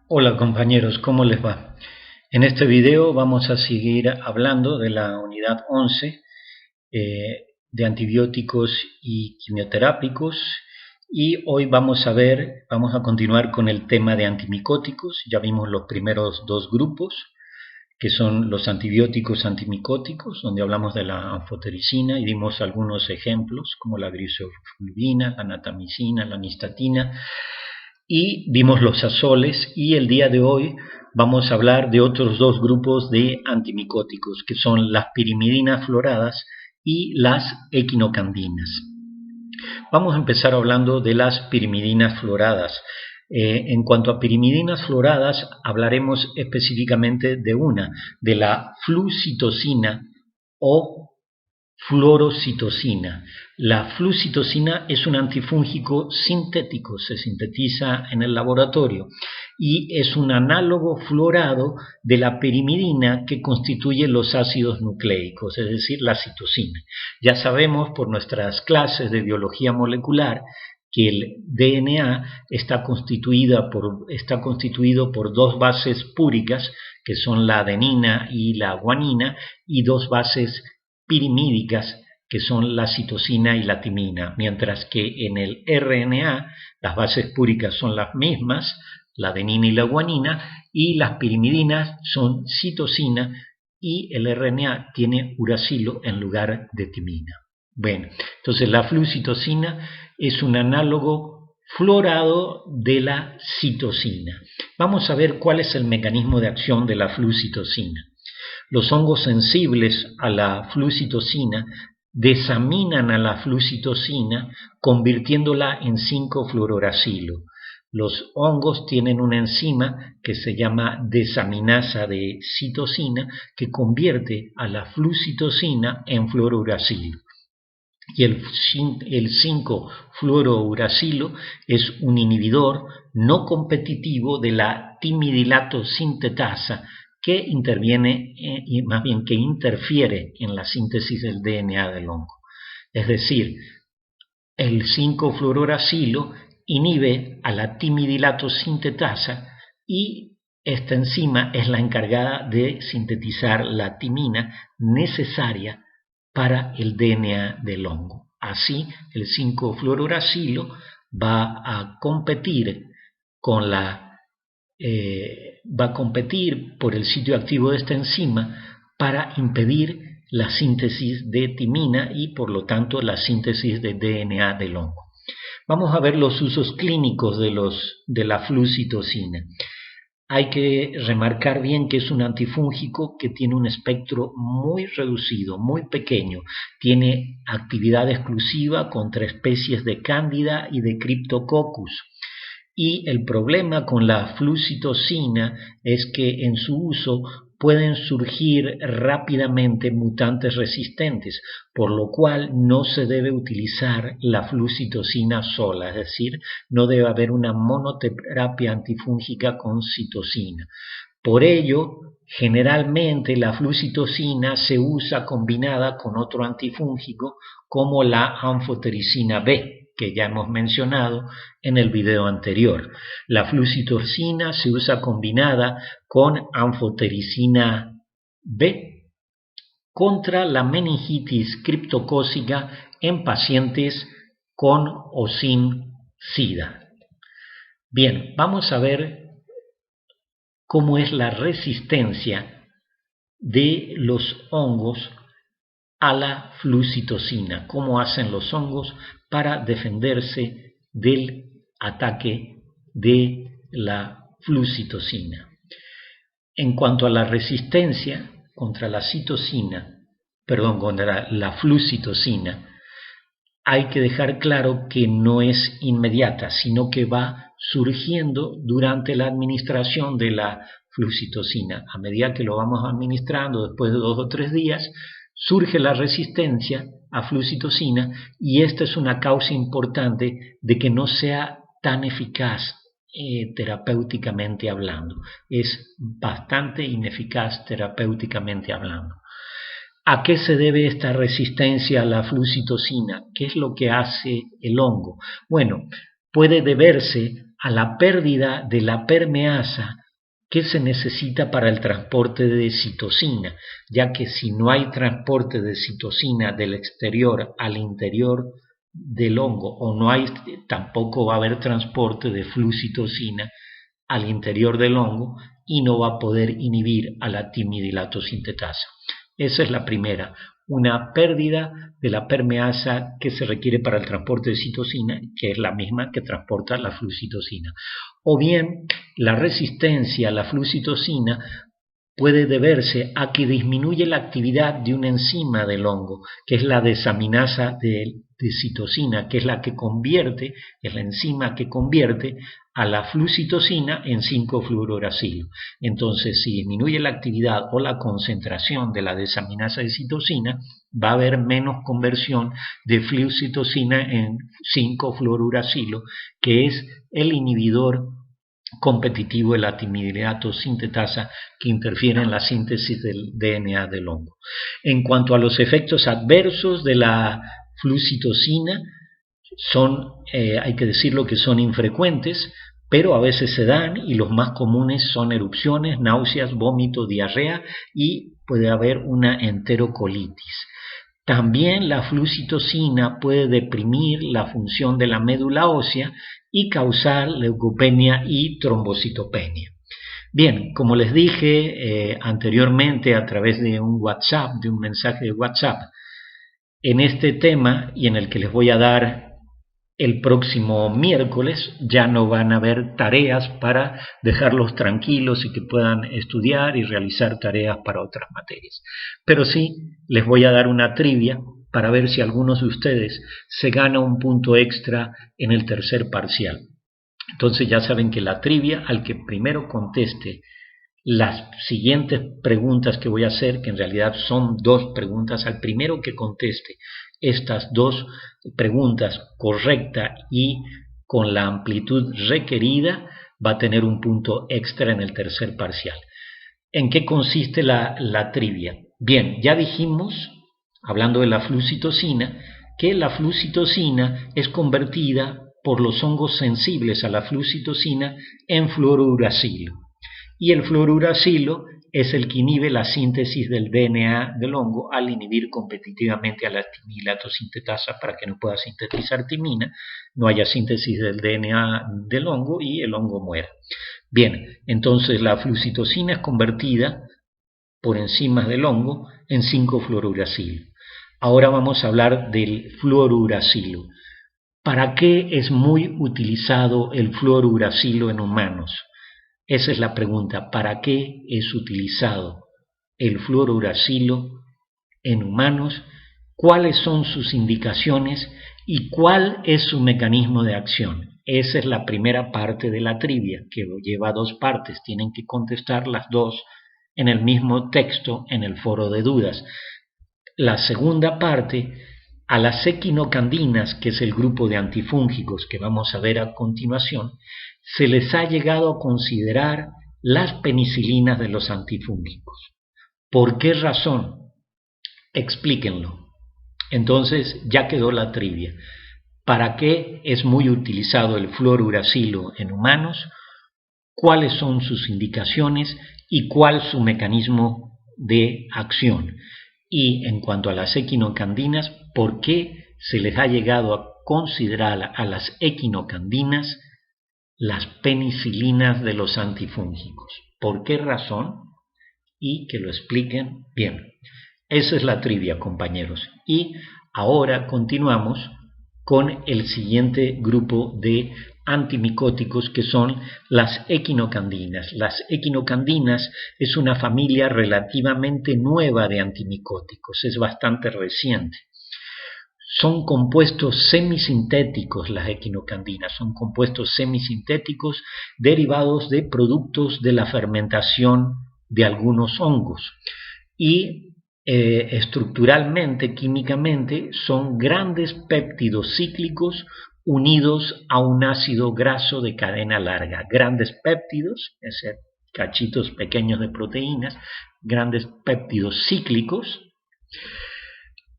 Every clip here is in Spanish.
Hola compañeros, ¿cómo les va? En este video vamos a seguir hablando de la unidad 11 de antibióticos y quimioterápicos, y hoy vamos a continuar con el tema de antimicóticos. Ya vimos los primeros dos grupos, que son los antibióticos antimicóticos, donde hablamos de la anfotericina y dimos algunos ejemplos como la griseofulvina, la natamicina, la nistatina, y vimos los azoles, y el día de hoy vamos a hablar de otros dos grupos de antimicóticos, que son las pirimidinas floradas y las equinocandinas. Vamos a empezar hablando de las pirimidinas floradas. En cuanto a pirimidinas floradas, hablaremos específicamente de la flucitosina o fluorocitosina. La flucitosina es un antifúngico sintético, se sintetiza en el laboratorio y es un análogo fluorado de la pirimidina que constituye los ácidos nucleicos, es decir, la citosina. Ya sabemos por nuestras clases de biología molecular que el DNA está constituido por dos bases púricas, que son la adenina y la guanina, y dos bases pirimídicas, que son la citosina y la timina, mientras que en el RNA las bases púricas son las mismas, la adenina y la guanina, y las pirimidinas son citosina y el RNA tiene uracilo en lugar de timina. Bueno, entonces la flucitosina es un análogo fluorado de la citosina. Vamos a ver cuál es el mecanismo de acción de la flucitosina. Los hongos sensibles a la flucitosina desaminan a la flucitosina convirtiéndola en 5-fluororacilo. Los hongos tienen una enzima que se llama desaminasa de citosina que convierte a la flucitosina en fluorouracilo. Y el 5-fluorouracilo es un inhibidor no competitivo de la timidilato sintetasa que interfiere en la síntesis del DNA del hongo. Es decir, el 5-fluororacilo inhibe a la timidilato sintetasa y esta enzima es la encargada de sintetizar la timina necesaria para el DNA del hongo. Así, el 5-fluororacilo va a competir por el sitio activo de esta enzima para impedir la síntesis de timina y por lo tanto la síntesis de DNA del hongo. Vamos a ver los usos clínicos de la flucitosina. Hay que remarcar bien que es un antifúngico que tiene un espectro muy reducido, muy pequeño. Tiene actividad exclusiva contra especies de Cándida y de Cryptococcus. Y el problema con la flucitosina es que en su uso pueden surgir rápidamente mutantes resistentes, por lo cual no se debe utilizar la flucitosina sola, es decir, no debe haber una monoterapia antifúngica con citosina. Por ello, generalmente la flucitosina se usa combinada con otro antifúngico como la anfotericina B, que ya hemos mencionado en el video anterior. La flucitosina se usa combinada con anfotericina B contra la meningitis criptocócica en pacientes con o sin SIDA. Bien, vamos a ver cómo es la resistencia de los hongos a la flucitosina, cómo hacen los hongos para defenderse del ataque de la flucitosina. En cuanto a la resistencia contra la flucitosina, hay que dejar claro que no es inmediata, sino que va surgiendo durante la administración de la flucitosina. A medida que lo vamos administrando, después de 2 o 3 días, surge la resistencia a flucitosina y esta es una causa importante de que no sea tan eficaz terapéuticamente hablando. Es bastante ineficaz terapéuticamente hablando. ¿A qué se debe esta resistencia a la flucitosina? ¿Qué es lo que hace el hongo? Bueno, puede deberse a la pérdida de la permeasa que se necesita para el transporte de citosina, ya que si no hay transporte de citosina del exterior al interior del hongo, o no hay, tampoco va a haber transporte de flucitosina al interior del hongo y no va a poder inhibir a la timidilato sintetasa. Esa es la primera, una pérdida de la permeasa que se requiere para el transporte de citosina, que es la misma que transporta la flucitosina. O bien, la resistencia a la flucitosina puede deberse a que disminuye la actividad de una enzima del hongo, que es la desaminasa de citosina, que es la que convierte, es la enzima que convierte a la flucitosina en 5-fluorouracilo. Entonces, si disminuye la actividad o la concentración de la desaminasa de citosina, va a haber menos conversión de flucitosina en 5-fluorouracilo, que es el inhibidor competitivo de la timidilato sintetasa que interfiere en la síntesis del DNA del hongo. En cuanto a los efectos adversos de la flucitosina, hay que decirlo que son infrecuentes, pero a veces se dan, y los más comunes son erupciones, náuseas, vómito, diarrea, y puede haber una enterocolitis. También la flucitosina puede deprimir la función de la médula ósea y causar leucopenia y trombocitopenia. Bien, como les dije anteriormente a través de un WhatsApp, de un mensaje de WhatsApp, en este tema y en el que les voy a dar el próximo miércoles, ya no van a haber tareas para dejarlos tranquilos y que puedan estudiar y realizar tareas para otras materias. Pero sí, les voy a dar una trivia para ver si algunos de ustedes se gana un punto extra en el tercer parcial. Entonces ya saben que la trivia, al que primero conteste las siguientes preguntas que voy a hacer, que en realidad son 2 preguntas, al primero que conteste estas 2 preguntas correcta y con la amplitud requerida, va a tener un punto extra en el tercer parcial. ¿En qué consiste la trivia? Bien, ya dijimos, hablando de la flucitosina, que la flucitosina es convertida por los hongos sensibles a la flucitosina en fluorouracilo. Y el fluorouracilo es el que inhibe la síntesis del DNA del hongo al inhibir competitivamente a la timidilato sintetasa para que no pueda sintetizar timina, no haya síntesis del DNA del hongo y el hongo muera. Bien, entonces la flucitosina es convertida por enzimas del hongo en 5-fluorouracilo. Ahora vamos a hablar del fluorouracilo. ¿Para qué es muy utilizado el fluorouracilo en humanos? Esa es la pregunta, ¿para qué es utilizado el fluorouracilo en humanos? ¿Cuáles son sus indicaciones y cuál es su mecanismo de acción? Esa es la primera parte de la trivia, que lleva 2 partes, tienen que contestar las 2 en el mismo texto en el foro de dudas. La segunda parte, a las equinocandinas, que es el grupo de antifúngicos que vamos a ver a continuación, se les ha llegado a considerar las penicilinas de los antifúngicos. ¿Por qué razón? Explíquenlo. Entonces ya quedó la trivia. ¿Para qué es muy utilizado el fluorouracilo en humanos? ¿Cuáles son sus indicaciones y cuál su mecanismo de acción? Y en cuanto a las equinocandinas, ¿por qué se les ha llegado a considerar a las equinocandinas las penicilinas de los antifúngicos? ¿Por qué razón? Y que lo expliquen bien. Esa es la trivia, compañeros. Y ahora continuamos con el siguiente grupo de antimicóticos, que son las equinocandinas. Las equinocandinas es una familia relativamente nueva de antimicóticos, es bastante reciente. Son compuestos semisintéticos, las equinocandinas, son compuestos semisintéticos derivados de productos de la fermentación de algunos hongos. Y estructuralmente, químicamente, son grandes péptidos cíclicos unidos a un ácido graso de cadena larga. Grandes péptidos, es decir, cachitos pequeños de proteínas, grandes péptidos cíclicos,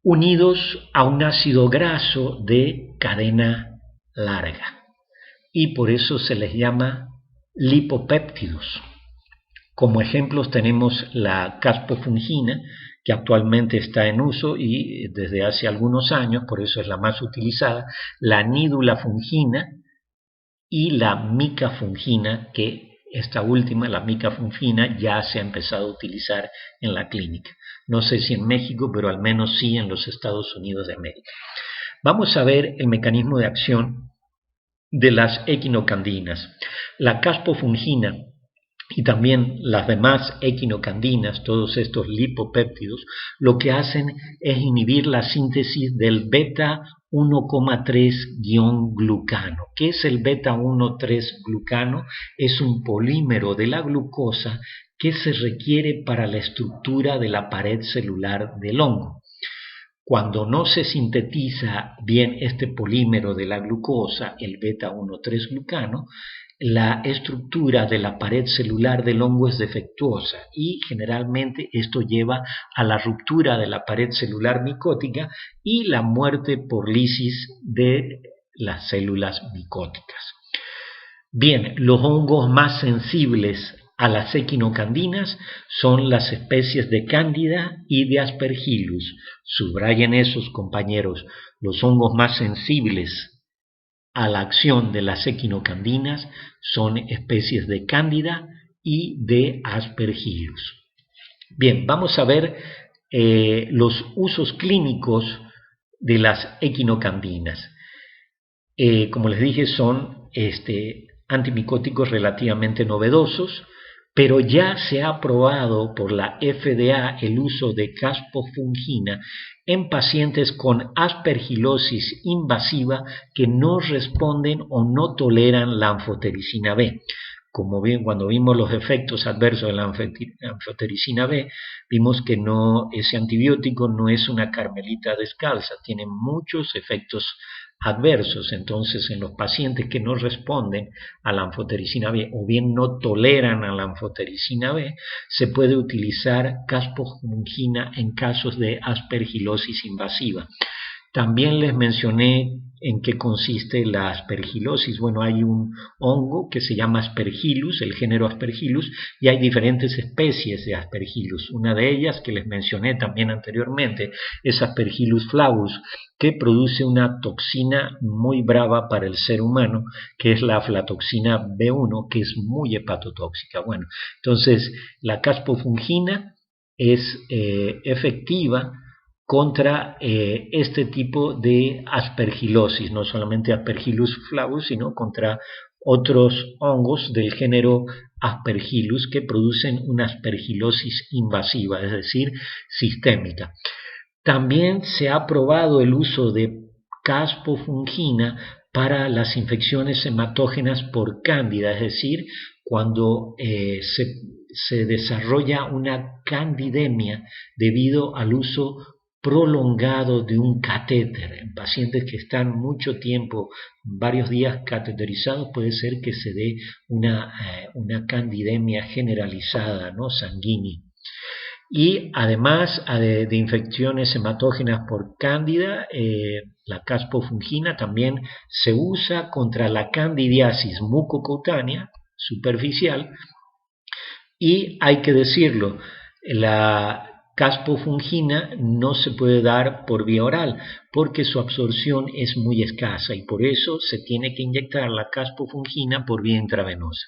unidos a un ácido graso de cadena larga. y por eso se les llama lipopéptidos. Como ejemplos tenemos la caspofungina, que actualmente está en uso y desde hace algunos años, por eso es la más utilizada, la nidulafungina y la micafungina, que esta última, la micafungina, ya se ha empezado a utilizar en la clínica. No sé si en México, pero al menos sí en los Estados Unidos de América. Vamos a ver el mecanismo de acción de las equinocandinas. La caspofungina y también las demás equinocandinas, todos estos lipopéptidos, lo que hacen es inhibir la síntesis del beta 1,3-glucano. ¿Qué es el beta 1,3-glucano? Es un polímero de la glucosa que se requiere para la estructura de la pared celular del hongo. Cuando no se sintetiza bien este polímero de la glucosa, el beta 1,3-glucano, la estructura de la pared celular del hongo es defectuosa y generalmente esto lleva a la ruptura de la pared celular micótica y la muerte por lisis de las células micóticas. Bien, los hongos más sensibles a las equinocandinas son las especies de Cándida y de Aspergillus. Subrayen esos, compañeros, los hongos más sensibles a la acción de las equinocandinas son especies de Cándida y de Aspergillus. Bien, vamos a ver los usos clínicos de las equinocandinas. Como les dije, son antimicóticos relativamente novedosos, pero ya se ha aprobado por la FDA el uso de caspofungina en pacientes con aspergilosis invasiva que no responden o no toleran la anfotericina B. Como bien, cuando vimos los efectos adversos de la anfotericina B, vimos que ese antibiótico no es una carmelita descalza, tiene muchos efectos adversos. Entonces, en los pacientes que no responden a la anfotericina B o bien no toleran a la anfotericina B, se puede utilizar caspofungina en casos de aspergilosis invasiva. También les mencioné en qué consiste la aspergilosis. Bueno, hay un hongo que se llama Aspergillus, el género Aspergillus, y hay diferentes especies de Aspergillus. Una de ellas, que les mencioné también anteriormente, es Aspergillus flavus, que produce una toxina muy brava para el ser humano, que es la aflatoxina B1, que es muy hepatotóxica. Bueno, entonces la caspofungina es efectiva contra este tipo de aspergilosis, no solamente Aspergillus flavus, sino contra otros hongos del género Aspergillus que producen una aspergilosis invasiva, es decir, sistémica. También se ha probado el uso de caspofungina para las infecciones hematógenas por cándida, es decir, cuando se desarrolla una candidemia debido al uso prolongado de un catéter. En pacientes que están mucho tiempo, varios días cateterizados, puede ser que se dé una candidemia generalizada, ¿no? Sanguínea. Y además de infecciones hematógenas por cándida, la caspofungina también se usa contra la candidiasis mucocutánea superficial, y hay que decirlo, la caspofungina no se puede dar por vía oral porque su absorción es muy escasa y por eso se tiene que inyectar la caspofungina por vía intravenosa.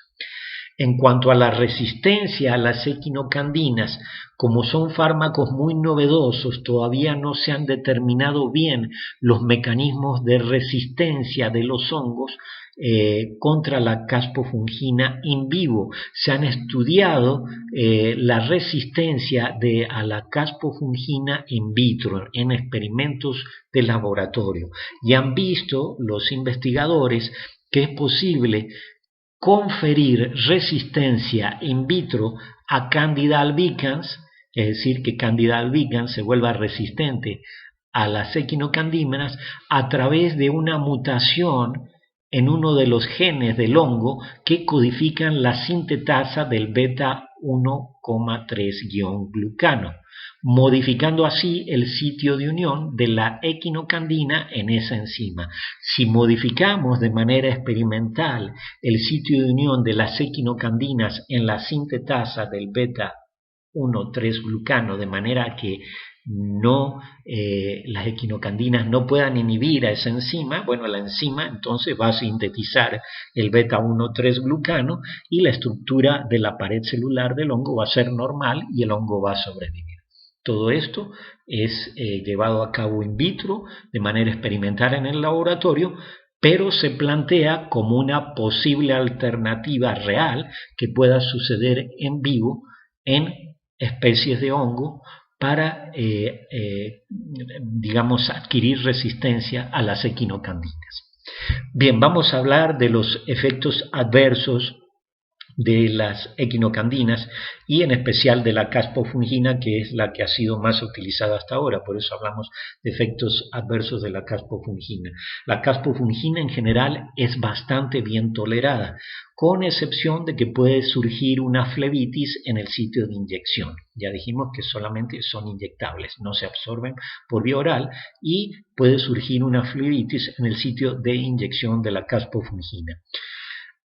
En cuanto a la resistencia a las equinocandinas, como son fármacos muy novedosos, todavía no se han determinado bien los mecanismos de resistencia de los hongos contra la caspofungina in vivo. Se han estudiado la resistencia a la caspofungina in vitro en experimentos de laboratorio y han visto los investigadores que es posible conferir resistencia in vitro a Candida albicans, es decir, que Candida albicans se vuelva resistente a las equinocandímenas a través de una mutación en uno de los genes del hongo que codifican la sintetasa del beta 1,3-glucano. modificando así el sitio de unión de la equinocandina en esa enzima. Si modificamos de manera experimental el sitio de unión de las equinocandinas en la sintetasa del beta 1,3-glucano, de manera que las equinocandinas no puedan inhibir a esa enzima, bueno, la enzima entonces va a sintetizar el beta 1,3-glucano y la estructura de la pared celular del hongo va a ser normal y el hongo va a sobrevivir. Todo esto es llevado a cabo in vitro de manera experimental en el laboratorio, pero se plantea como una posible alternativa real que pueda suceder en vivo en especies de hongo para, digamos, adquirir resistencia a las equinocandinas. Bien, vamos a hablar de los efectos adversos de las equinocandinas y en especial de la caspofungina, que es la que ha sido más utilizada hasta ahora, por eso hablamos de efectos adversos de la caspofungina. La caspofungina en general es bastante bien tolerada, con excepción de que puede surgir una flebitis en el sitio de inyección. Ya dijimos que solamente son inyectables, no se absorben por vía oral y puede surgir una flebitis en el sitio de inyección de la caspofungina.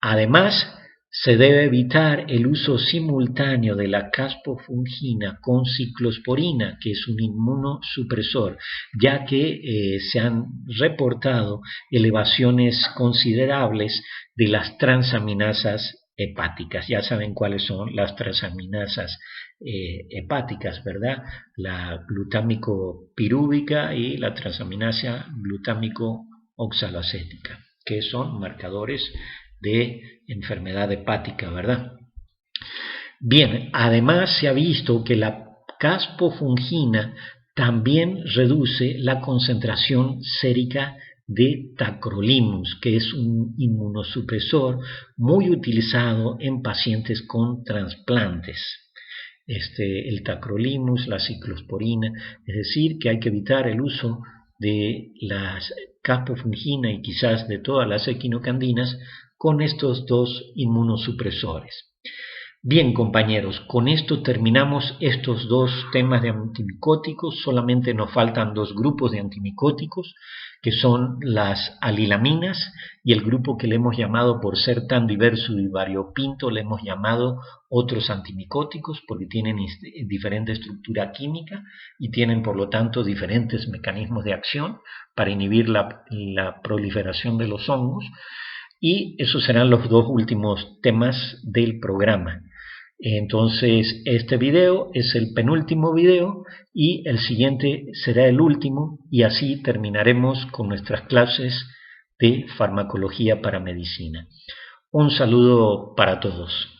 Además, se debe evitar el uso simultáneo de la caspofungina con ciclosporina, que es un inmunosupresor, ya que se han reportado elevaciones considerables de las transaminasas hepáticas. Ya saben cuáles son las transaminasas hepáticas, ¿verdad? La glutámico pirúvica y la transaminasa glutámico oxalacética, que son marcadores de enfermedad hepática, ¿verdad? Bien, además se ha visto que la caspofungina también reduce la concentración sérica de tacrolimus, que es un inmunosupresor muy utilizado en pacientes con trasplantes. El tacrolimus, la ciclosporina, es decir, que hay que evitar el uso de la caspofungina y quizás de todas las equinocandinas con estos dos inmunosupresores. Bien, compañeros, con esto terminamos estos dos temas de antimicóticos. Solamente nos faltan dos grupos de antimicóticos, que son las alilaminas y el grupo que le hemos llamado, por ser tan diverso y variopinto, le hemos llamado otros antimicóticos, porque tienen diferente estructura química y tienen, por lo tanto, diferentes mecanismos de acción para inhibir la proliferación de los hongos. Y esos serán los dos últimos temas del programa. Entonces, este video es el penúltimo video y el siguiente será el último, y así terminaremos con nuestras clases de farmacología para medicina. Un saludo para todos.